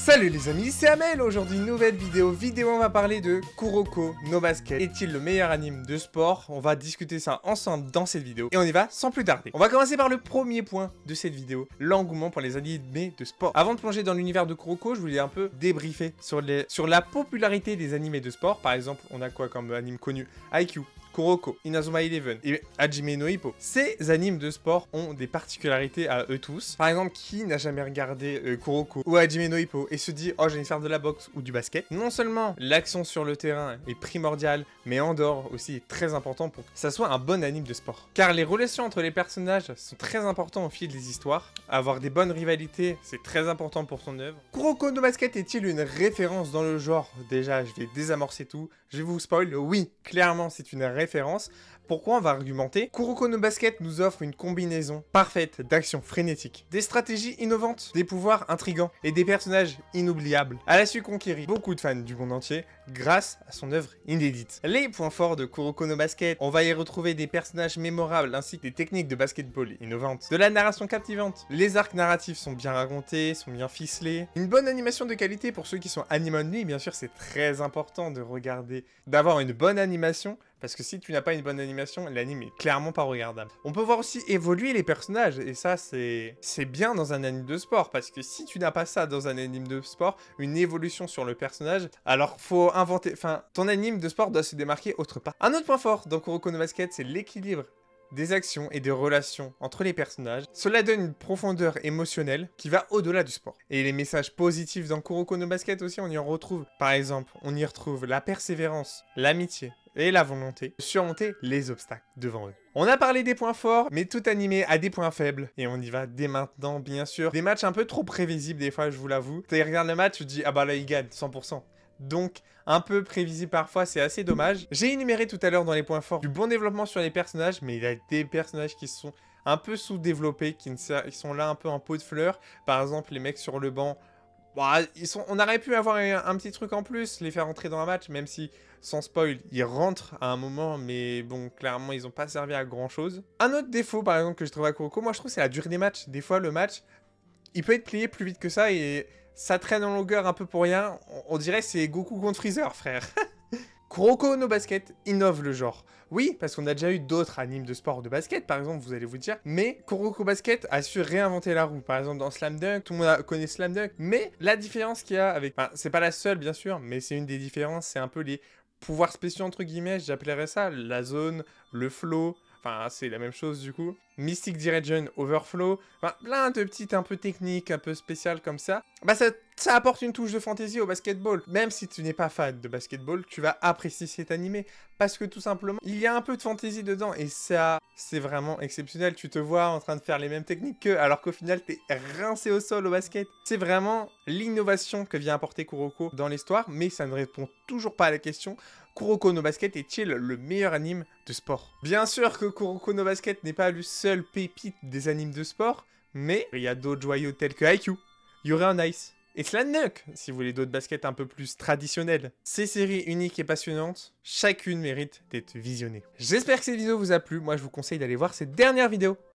Salut les amis, c'est Amel. Aujourd'hui nouvelle vidéo, on va parler de Kuroko no Basket. Est-il le meilleur anime de sport? On va discuter ça ensemble dans cette vidéo et on y va sans plus tarder. On va commencer par le premier point de cette vidéo, l'engouement pour les animés de sport. Avant de plonger dans l'univers de Kuroko, je voulais un peu débriefer sur la popularité des animés de sport. Par exemple, on a quoi comme anime connu? IQ, Kuroko, Inazuma Eleven et Hajime no Ippo. Ces animes de sport ont des particularités à eux tous. Par exemple, qui n'a jamais regardé Kuroko ou Hajime no Ippo et se dit « Oh, j'ai envie de faire de la boxe ou du basket ?» Non seulement l'action sur le terrain est primordiale, mais en dehors aussi est très important pour que ça soit un bon anime de sport. Car les relations entre les personnages sont très importantes au fil des histoires. Avoir des bonnes rivalités, c'est très important pour son œuvre. Kuroko no Basket est-il une référence dans le genre? Déjà, je vais désamorcer tout. Je vais vous spoil. Oui, clairement, c'est une référence. Pourquoi? On va argumenter. Kuroko no Basket nous offre une combinaison parfaite d'actions frénétiques, des stratégies innovantes, des pouvoirs intrigants et des personnages inoubliables. Elle a su conquérir beaucoup de fans du monde entier grâce à son œuvre inédite. Les points forts de Kuroko no Basket, on va y retrouver des personnages mémorables ainsi que des techniques de basketball innovantes, de la narration captivante. Les arcs narratifs sont bien racontés, sont bien ficelés. Une bonne animation de qualité pour ceux qui sont anime only, bien sûr c'est très important de regarder, d'avoir une bonne animation. Parce que si tu n'as pas une bonne animation, l'anime est clairement pas regardable. On peut voir aussi évoluer les personnages, et ça c'est bien dans un anime de sport, parce que si tu n'as pas ça dans un anime de sport, une évolution sur le personnage, alors faut inventer, enfin, ton anime de sport doit se démarquer autre part. Un autre point fort dans Kuroko no Basket, c'est l'équilibre des actions et des relations entre les personnages. Cela donne une profondeur émotionnelle qui va au-delà du sport. Et les messages positifs dans Kuroko no Basket aussi, on y en retrouve. Par exemple, on y retrouve la persévérance, l'amitié et la volonté de surmonter les obstacles devant eux. On a parlé des points forts, mais tout animé a des points faibles. Et on y va dès maintenant, bien sûr. Des matchs un peu trop prévisibles des fois, je vous l'avoue. Tu regardes le match, tu te dis « Ah bah là, il gagne, 100%. » Donc, un peu prévisible parfois, c'est assez dommage. J'ai énuméré tout à l'heure dans les points forts du bon développement sur les personnages, mais il y a des personnages qui sont un peu sous-développés, qui sont là un peu en pot de fleurs. Par exemple, les mecs sur le banc, bah, on aurait pu avoir un petit truc en plus, les faire entrer dans un match, même si, sans spoil, ils rentrent à un moment, mais bon, clairement, ils n'ont pas servi à grand-chose. Un autre défaut, par exemple, que je trouve à Kuroko, moi je trouve, c'est la durée des matchs. Des fois, le match, il peut être plié plus vite que ça, et ça traîne en longueur un peu pour rien. On dirait que c'est Goku contre Freezer, frère. Kuroko no Basket innove le genre. Oui, parce qu'on a déjà eu d'autres animes de sport de basket, par exemple, vous allez vous dire, mais Kuroko Basket a su réinventer la roue. Par exemple, dans Slam Dunk, tout le monde connaît Slam Dunk, mais la différence qu'il y a avec... Enfin, c'est pas la seule, bien sûr, mais c'est une des différences, c'est un peu les pouvoirs spéciaux, entre guillemets, j'appellerais ça, la zone, le flow... Enfin, c'est la même chose du coup. Mystic Direction, Overflow. Enfin, plein de petites un peu techniques, un peu spéciales comme ça. Bah, ça apporte une touche de fantaisie au basketball. Même si tu n'es pas fan de basketball, tu vas apprécier cet animé. Parce que tout simplement, il y a un peu de fantaisie dedans. Et ça, c'est vraiment exceptionnel. Tu te vois en train de faire les mêmes techniques qu'eux, alors qu'au final, t'es rincé au sol au basket. C'est vraiment l'innovation que vient apporter Kuroko dans l'histoire. Mais ça ne répond toujours pas à la question. Kuroko no Basket est-il le meilleur anime de sport? Bien sûr que Kuroko no Basket n'est pas le seul pépite des animes de sport, mais il y a d'autres joyaux tels que IQ, Yuri on Ice et Slam Dunk, si vous voulez d'autres baskets un peu plus traditionnels. Ces séries uniques et passionnantes, chacune mérite d'être visionnée. J'espère que cette vidéo vous a plu, moi je vous conseille d'aller voir cette dernière vidéo